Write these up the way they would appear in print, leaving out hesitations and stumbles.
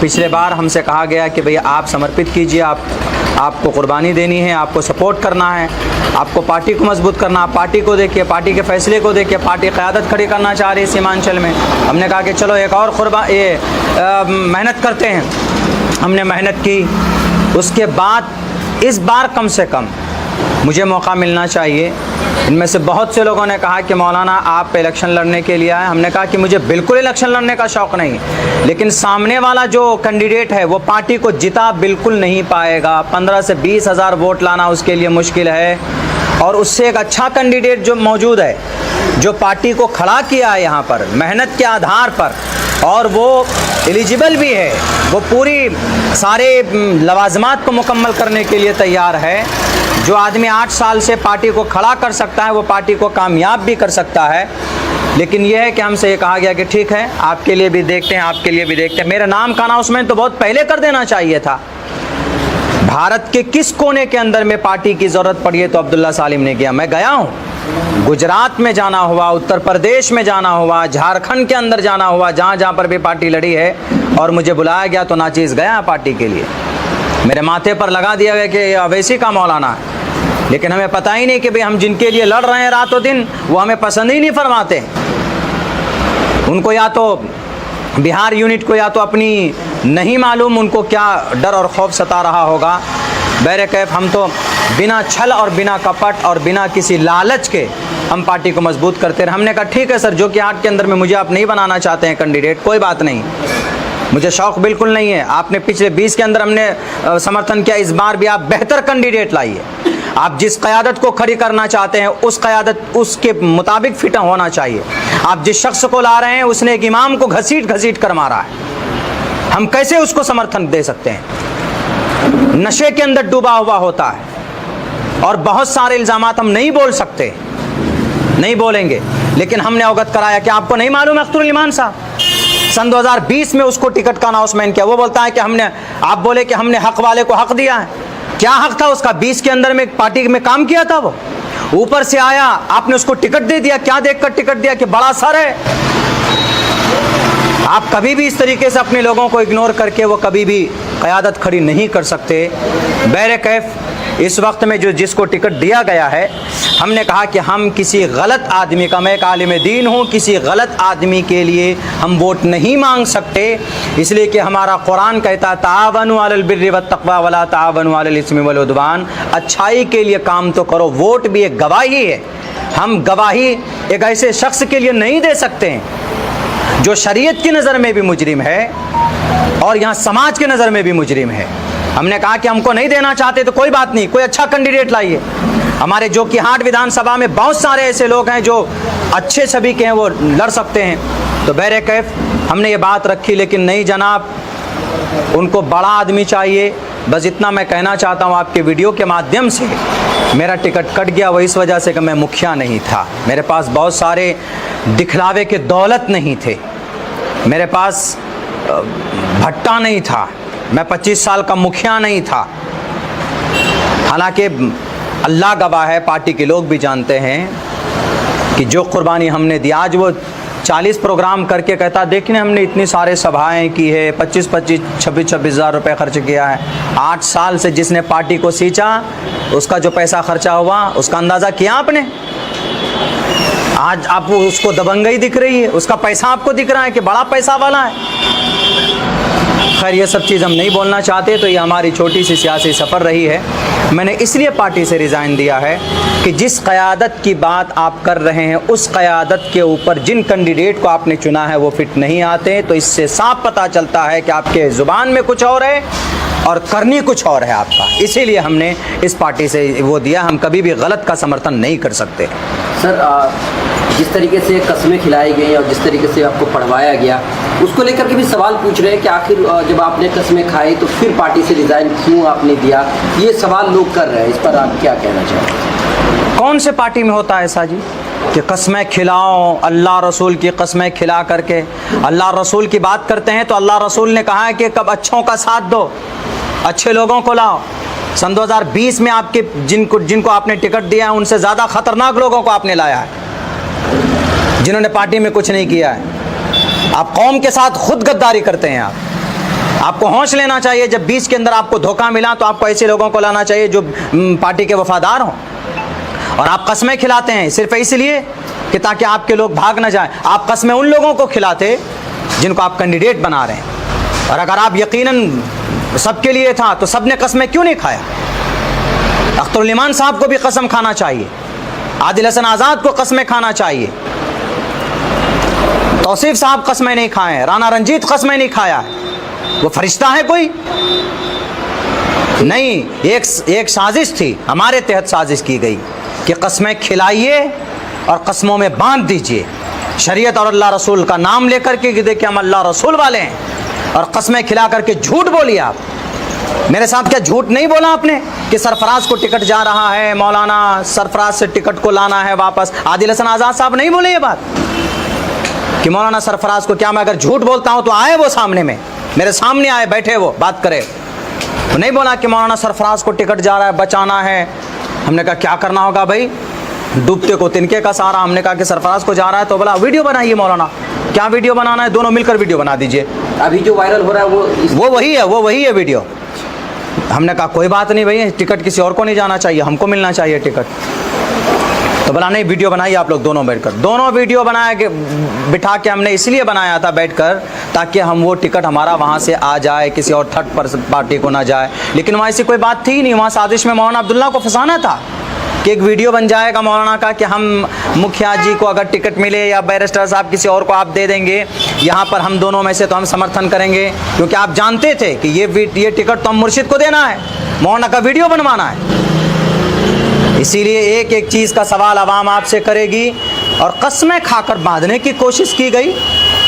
पिछले बार हमसे कहा गया कि भैया आप समर्पित कीजिए, आपको कुर्बानी देनी है, आपको सपोर्ट करना है, आपको पार्टी को मजबूत करना। आप पार्टी को देखिए, पार्टी के फैसले को देखिए, पार्टी क़यादत खड़ी करना चाह रही है सीमांचल में। हमने कहा कि चलो एक और मेहनत करते हैं। हमने मेहनत की। उसके बाद इस बार कम से कम मुझे मौका मिलना चाहिए। इनमें से बहुत से लोगों ने कहा कि मौलाना आप इलेक्शन लड़ने के लिए आए। हमने कहा कि मुझे बिल्कुल इलेक्शन लड़ने का शौक़ नहीं, लेकिन सामने वाला जो कैंडिडेट है वो पार्टी को जिता बिल्कुल नहीं पाएगा। 15 से 20 हज़ार वोट लाना उसके लिए मुश्किल है, और उससे एक अच्छा कैंडिडेट जो मौजूद है, जो पार्टी को खड़ा किया है यहाँ पर मेहनत के आधार पर, और वो एलिजिबल भी है, वो पूरी सारे लवाजमात को मुकम्मल करने के लिए तैयार है। जो आदमी 8 साल से पार्टी को खड़ा कर सकता है वो पार्टी को कामयाब भी कर सकता है। लेकिन यह है कि हमसे ये कहा गया कि ठीक है, आपके लिए भी देखते हैं, आपके लिए भी देखते हैं। मेरे नाम का अनाउंसमेंट तो बहुत पहले कर देना चाहिए था। भारत के किस कोने के अंदर में पार्टी की ज़रूरत पड़ी है तो अब्दुल्ला सालिम ने किया। मैं गया हूँ, गुजरात में जाना हुआ, उत्तर प्रदेश में जाना हुआ, झारखंड के अंदर जाना हुआ, जहाँ जहाँ पर भी पार्टी लड़ी है, और मुझे बुलाया गया तो नाचीज़ गया पार्टी के लिए। मेरे माथे पर लगा दिया गया कि अवैसी का मौलाना है, लेकिन हमें पता ही नहीं कि भाई हम जिनके लिए लड़ रहे हैं रातों दिन वो हमें पसंद ही नहीं फरमाते। उनको या तो बिहार यूनिट को या तो अपनी नहीं मालूम उनको क्या डर और खौफ सता रहा होगा। बहरकैफ हम तो बिना छल और बिना कपट और बिना किसी लालच के हम पार्टी को मजबूत करते रहे। हमने कहा ठीक है सर, जो कि हाट के अंदर में मुझे आप नहीं बनाना चाहते हैं कैंडिडेट, कोई बात नहीं, मुझे शौक़ बिल्कुल नहीं है। आपने पिछले 20 के अंदर हमने समर्थन किया, इस बार भी आप बेहतर कैंडिडेट लाइए। आप जिस क़यादत को खड़ी करना चाहते हैं उस क़यादत उसके मुताबिक फिट होना चाहिए। आप जिस शख्स को ला रहे हैं उसने एक इमाम को घसीट घसीट कर मारा है, हम कैसे उसको समर्थन दे सकते हैं? नशे के अंदर डूबा हुआ होता है, और बहुत सारे इल्ज़ामात हम नहीं बोल सकते, नहीं बोलेंगे, लेकिन हमने अवगत कराया कि आपको नहीं मालूम अख्तरुल ईमान साहब सन 2020 में उसको टिकट का अनाउंसमेंट किया। वो बोलता है कि हमने, आप बोले कि हमने हक वाले को हक दिया है। क्या हक था उसका? 20 के अंदर में पार्टी में काम किया था, वो ऊपर से आया, आपने उसको टिकट दे दिया। क्या देखकर टिकट दिया? कि बड़ा सर है। आप कभी भी इस तरीके से अपने लोगों को इग्नोर करके वो कभी भी क़यादत खड़ी नहीं कर सकते। बहरकैफ इस वक्त में जो जिसको टिकट दिया गया है, हमने कहा कि हम किसी गलत आदमी का, मैं एक आलिम दीन हूँ, किसी गलत आदमी के लिए हम वोट नहीं मांग सकते, इसलिए कि हमारा कुरान कहता है तावनु अलल बिर्रि वत्तक़वा वला तावनु अलल इस्मि वल उद्वान। अच्छाई के लिए काम तो करो। वोट भी एक गवाही है। हम गवाही एक ऐसे शख्स के लिए नहीं दे सकते हैं जो शरीयत की नज़र में भी मुजरिम है और यहाँ समाज के नज़र में भी मुजरिम है। हमने कहा कि हमको नहीं देना चाहते तो कोई बात नहीं, कोई अच्छा कैंडिडेट लाइए। हमारे जो कि हाट विधानसभा में बहुत सारे ऐसे लोग हैं जो अच्छे छवि के हैं, वो लड़ सकते हैं। तो बहरकैफ हमने ये बात रखी, लेकिन नहीं जनाब, उनको बड़ा आदमी चाहिए। बस इतना मैं कहना चाहता हूँ आपके वीडियो के माध्यम से। मेरा टिकट कट गया वो इस वजह से कि मैं मुखिया नहीं था, मेरे पास बहुत सारे दिखलावे के दौलत नहीं थे, मेरे पास भट्टा नहीं था, मैं 25 साल का मुखिया नहीं था। हालांकि अल्लाह गवाह है, पार्टी के लोग भी जानते हैं कि जो कुर्बानी हमने दी। आज वो 40 प्रोग्राम करके कहता देखने हमने इतनी सारे सभाएं की है, 25-25, 26-26 हज़ार रुपये खर्च किया है। 8 साल से जिसने पार्टी को सींचा उसका जो पैसा खर्चा हुआ उसका अंदाज़ा किया आपने? आज आपको उसको दबंगई दिख रही है, उसका पैसा आपको दिख रहा है कि बड़ा पैसा वाला है। खैर ये सब चीज़ हम नहीं बोलना चाहते। तो ये हमारी छोटी सी सियासी सफ़र रही है। मैंने इसलिए पार्टी से रिज़ाइन दिया है कि जिस क़यादत की बात आप कर रहे हैं उस क़यादत के ऊपर जिन कैंडिडेट को आपने चुना है वो फिट नहीं आते। तो इससे साफ पता चलता है कि आपके ज़ुबान में कुछ और है और करनी कुछ और है आपका। इसीलिए हमने इस पार्टी से वो दिया। हम कभी भी गलत का समर्थन नहीं कर सकते। सर, जिस तरीके से कस्में खिलाई गई और जिस तरीके से आपको पढ़वाया गया, उसको लेकर के भी सवाल पूछ रहे हैं कि आखिर जब आपने कस्में खाई तो फिर पार्टी से रिज़ाइन क्यों आपने दिया? ये सवाल लोग कर रहे हैं, इस पर आप क्या कहना चाहते हैं? कौन से पार्टी में होता है ऐसा जी कि कस्में खिलाओ? अल्लाह रसूल की कस्में खिला करके अल्लाह रसूल की बात करते हैं तो अल्लाह रसूल ने कहा है कि कब अच्छों का साथ दो, अच्छे लोगों को लाओ। सन 2020 में आपके जिनको आपने टिकट दिया है उनसे ज़्यादा ख़तरनाक लोगों को आपने लाया है, जिन्होंने पार्टी में कुछ नहीं किया है। आप कौम के साथ खुद गद्दारी करते हैं। आप आपको होश लेना चाहिए। जब 20 के अंदर आपको धोखा मिला तो आपको ऐसे लोगों को लाना चाहिए जो पार्टी के वफादार हों। और आप कस्में खिलाते हैं सिर्फ इसलिए कि ताकि आपके लोग भाग ना जाएं। आप कस्में उन लोगों को खिलाते जिनको आप कैंडिडेट बना रहे हैं। और अगर आप यकीनन सबके लिए था तो सबने कस्में क्यों नहीं खाया? अख्तरुल ईमान साहब को भी कसम खाना चाहिए, आदिल हसन आज़ाद को कस्में खाना चाहिए, तौसीफ साहब कस्में नहीं खाए, राना रंजीत कस्में नहीं खाया। वो फरिश्ता है कोई? नहीं, एक साजिश थी, हमारे तहत साजिश की गई कि कस्में खिलाइए और कस्मों में बांध दीजिए। शरीयत और अल्लाह रसूल का नाम लेकर के कि देखिए हम अल्लाह रसूल वाले हैं, और कस्में खिला करके झूठ बोलिए आप। मेरे साथ क्या झूठ नहीं बोला आपने कि सरफराज को टिकट जा रहा है, मौलाना सरफराज से टिकट को लाना है वापस? आदिल हसन आज़ाद साहब नहीं बोले ये बात कि मौलाना सरफराज को? क्या मैं अगर झूठ बोलता हूँ तो आए वो सामने में, मेरे सामने आए, बैठे वो बात करे। तो नहीं बोला कि मौलाना सरफराज को टिकट जा रहा है, बचाना है। हमने कहा क्या करना होगा भाई, डूबते को तिनके का सहारा। हमने कहा कि सरफराज को जा रहा है तो बोला वीडियो बनाइए मौलाना। क्या वीडियो बनाना है? दोनों मिलकर वीडियो बना दीजिए। अभी जो वायरल हो रहा है वो वही है वीडियो। हमने कहा कोई बात नहीं भाई, टिकट किसी और को नहीं जाना चाहिए, हमको मिलना चाहिए टिकट। तो बोला नहीं, वीडियो बनाइए आप लोग दोनों बैठकर। दोनों वीडियो बनाया के बिठा के हमने इसलिए बनाया था बैठकर ताकि हम वो टिकट हमारा वहाँ से आ जाए, किसी और थर्ड पार्टी को ना जाए। लेकिन वहाँ ऐसी कोई बात थी ही नहीं। वहाँ साजिश में मौलाना अब्दुल्ला को फंसाना था कि एक वीडियो बन जाएगा मौलाना का कि हम मुखिया जी को अगर टिकट मिले या बैरिस्टर साहब किसी और को आप दे देंगे, यहाँ पर हम दोनों में से तो हम समर्थन करेंगे, क्योंकि आप जानते थे कि ये टिकट तो हम मुर्शिद को देना है, मौलाना का वीडियो बनवाना है। इसीलिए एक एक चीज़ का सवाल आवाम आपसे करेगी और कस्में खाकर बांधने की कोशिश की गई।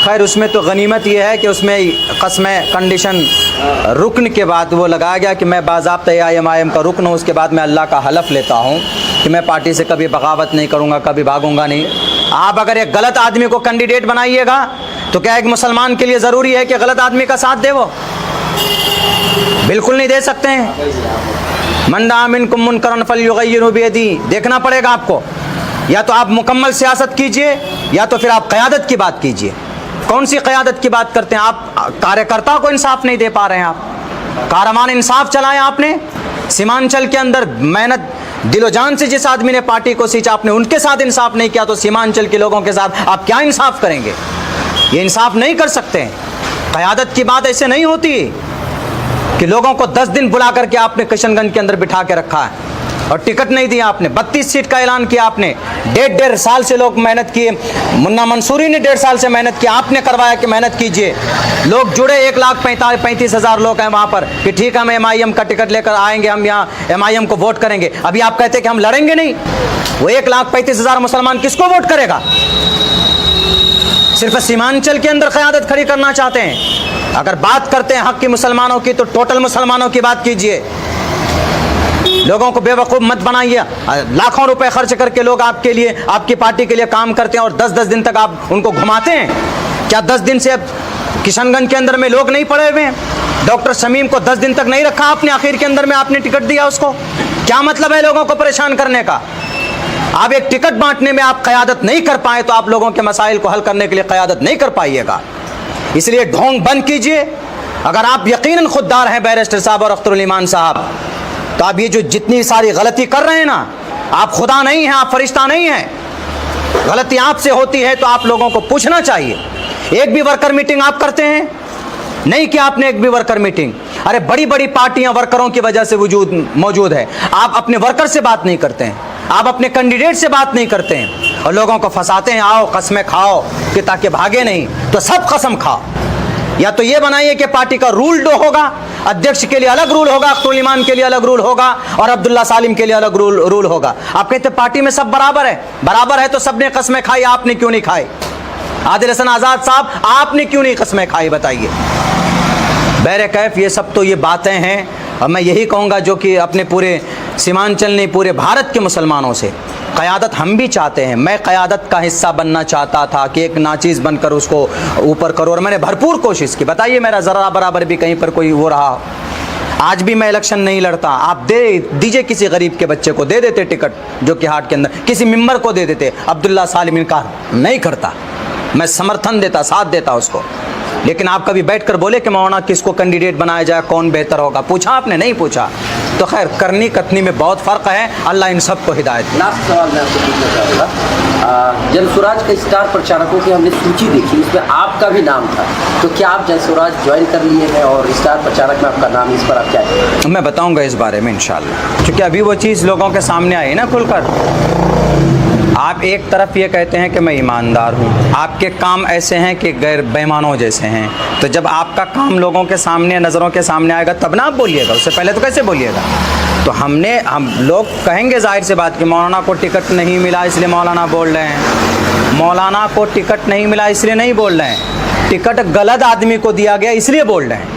खैर उसमें तो गनीमत यह है कि उसमें कस्में कंडीशन रुकन के बाद वो लगाया गया कि मैं बाज़ाब्ता IMIM का रुकन हूँ, उसके बाद मैं अल्लाह का हलफ लेता हूँ कि मैं पार्टी से कभी बगावत नहीं करूँगा, कभी भागूंगा नहीं। आप अगर एक गलत आदमी को कैंडिडेट बनाइएगा तो क्या एक मुसलमान के लिए ज़रूरी है कि गलत आदमी का साथ दे? वो बिल्कुल नहीं दे सकते हैं। मन रआ मिनकुम मुनकरन फल्युग़य्यिरहु बियदिही, देखना पड़ेगा आपको। या तो आप मुकम्मल सियासत कीजिए या तो फिर आप क़यादत की बात कीजिए। कौन सी क़यादत की बात करते हैं आप? कार्यकर्ता को इंसाफ नहीं दे पा रहे हैं आप। कारवान इंसाफ चलाया आपने सीमांचल के अंदर, मेहनत दिलो जान से जिस आदमी ने पार्टी को सींचा, आपने उनके साथ इंसाफ नहीं किया तो सीमांचल के लोगों के साथ आप क्या इंसाफ करेंगे? ये इंसाफ नहीं कर सकते हैं। क़यादत की बात ऐसे नहीं होती कि लोगों को 10 दिन बुला करके आपने किशनगंज के अंदर बिठा के रखा है और टिकट नहीं दिया आपने। 32 सीट का ऐलान किया आपने। 1.5 साल से लोग मेहनत किए। मुन्ना मंसूरी ने 1.5 साल से मेहनत किया, आपने करवाया कि मेहनत कीजिए। लोग जुड़े 1,35,000 लोग हैं वहाँ पर कि ठीक है हम MIM का टिकट लेकर आएंगे, हम यहाँ MIM को वोट करेंगे। अभी आप कहते हैं कि हम लड़ेंगे नहीं। वो 1,35,000 मुसलमान किसको वोट करेगा? सिर्फ सीमांचल के अंदर क़यादत खड़ी करना चाहते हैं। अगर बात करते हैं हक़ की मुसलमानों की तो टोटल मुसलमानों की बात कीजिए। लोगों को बेवकूफ़ मत बनाइए। लाखों रुपए खर्च करके लोग आपके लिए, आपकी पार्टी के लिए काम करते हैं और 10-10 दिन तक आप उनको घुमाते हैं। क्या 10 दिन से अब किशनगंज के अंदर में लोग नहीं पड़े हुए हैं? डॉक्टर शमीम को 10 दिन तक नहीं रखा आपने, आखिर के अंदर में आपने टिकट दिया उसको। क्या मतलब है लोगों को परेशान करने का? आप एक टिकट बांटने में आप क़यादत नहीं कर पाए तो आप लोगों के मसाइल को हल करने के लिए क़यादत नहीं कर पाइएगा। इसलिए ढोंग बंद कीजिए। अगर आप यकीनन खुददार हैं बैरिस्टर साहब और अख्तरुल ईमान साहब, तो आप ये जो जितनी सारी गलती कर रहे हैं ना, आप खुदा नहीं हैं, आप फरिश्ता नहीं हैं। गलती आपसे होती है तो आप लोगों को पूछना चाहिए। एक भी वर्कर मीटिंग आप करते हैं? नहीं किया आपने एक भी वर्कर मीटिंग। अरे बड़ी बड़ी पार्टियां वर्करों की वजह से मौजूद है। आप अपने वर्कर से बात नहीं करते हैं, आप अपने कैंडिडेट से बात नहीं करते हैं और लोगों को फंसाते हैं आओ कस्में खाओ कि ताकि भागे नहीं। तो सब कसम खाओ। या तो ये बनाइए कि पार्टी का रूल होगा, अध्यक्ष के लिए अलग रूल होगा, अख्तरुल ईमान के लिए अलग रूल होगा और अब्दुल्ला सालिम के लिए अलग रूल होगा। आप कहते पार्टी में सब बराबर है। बराबर है तो सबने कस्में खाई, आपने क्यों नहीं खाई? आदिल हसन आज़ाद साहब आपने क्यों नहीं कस्में खाई बताइए? बहरे कैफ ये सब तो ये बातें हैं और मैं यही कहूँगा जो कि अपने पूरे सीमांचल ने, पूरे भारत के मुसलमानों से क़यादत हम भी चाहते हैं। मैं क़यादत का हिस्सा बनना चाहता था कि एक नाचीज़ बनकर उसको ऊपर करो और मैंने भरपूर कोशिश की। बताइए मेरा ज़रा बराबर भी कहीं पर कोई वो रहा? आज भी मैं इलेक्शन नहीं लड़ता। आप दे दीजिए किसी गरीब के बच्चे को, दे देते टिकट जो कि हाट के अंदर, किसी मेंबर को दे देते। अब्दुल्ला सालिम इनकार नहीं करता, मैं समर्थन देता, साथ देता उसको। लेकिन आप कभी बैठकर बोले कि मौलाना किसको कैंडिडेट बनाया जाए, कौन बेहतर होगा? पूछा आपने? नहीं पूछा। तो खैर, करनी कथनी में बहुत फ़र्क है। अल्लाह इन सबको हिदायत दे। लास्ट सवाल मैं आपसे पूछना चाहूँगा, जनस्वराज के स्टार प्रचारकों की हमने सूची देखी, उसमें आपका भी नाम था, तो क्या आप जनस्वराज ज्वाइन कर लिए हैं और स्टार प्रचारक में आपका नाम, इस पर आप क्या कहें? मैं बताऊंगा इस बारे में इंशाल्लाह, क्योंकि अभी वो चीज़ लोगों के सामने आई ना खुलकर। आप एक तरफ ये कहते हैं कि मैं ईमानदार हूँ, आपके काम ऐसे हैं कि गैर बेईमानों जैसे हैं, तो जब आपका काम लोगों के सामने, नज़रों के सामने आएगा तब ना आप बोलिएगा, उससे पहले तो कैसे बोलिएगा? तो हम लोग कहेंगे जाहिर सी बात कि मौलाना को टिकट नहीं मिला इसलिए मौलाना बोल रहे हैं, मौलाना को टिकट नहीं मिला इसलिए नहीं बोल रहे हैं, टिकट गलत आदमी को दिया गया इसलिए बोल रहे हैं।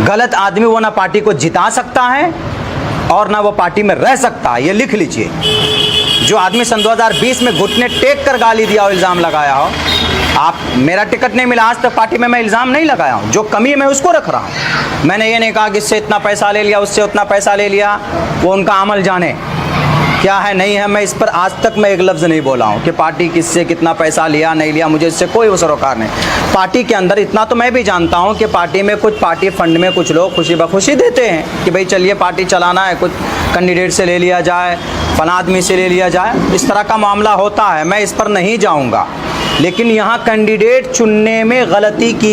गलत आदमी वो ना पार्टी को जिता सकता है और ना वो पार्टी में रह सकता है, ये लिख लीजिए। जो आदमी सन 2020 में घुटने टेक कर गाली दिया हो, इल्ज़ाम लगाया हो, आप, मेरा टिकट नहीं मिला आज तक पार्टी में, मैं इल्ज़ाम नहीं लगाया हूँ, जो कमी है मैं उसको रख रहा हूँ। मैंने ये नहीं कहा कि इससे इतना पैसा ले लिया, उससे उतना पैसा ले लिया, वो उनका अमल जाने क्या है नहीं है। मैं इस पर आज तक मैं एक लफ्ज़ नहीं बोला हूँ कि पार्टी किससे कितना पैसा लिया नहीं लिया, मुझे इससे कोई सरोकार नहीं। पार्टी के अंदर इतना तो मैं भी जानता हूँ कि पार्टी में कुछ, पार्टी फंड में कुछ लोग खुशी बखुशी देते हैं कि भाई चलिए पार्टी चलाना है, कुछ कैंडिडेट से ले लिया जाए, फलां आदमी से ले लिया जाए, इस तरह का मामला होता है, मैं इस पर नहीं जाऊँगा। लेकिन यहाँ कैंडिडेट चुनने में गलती की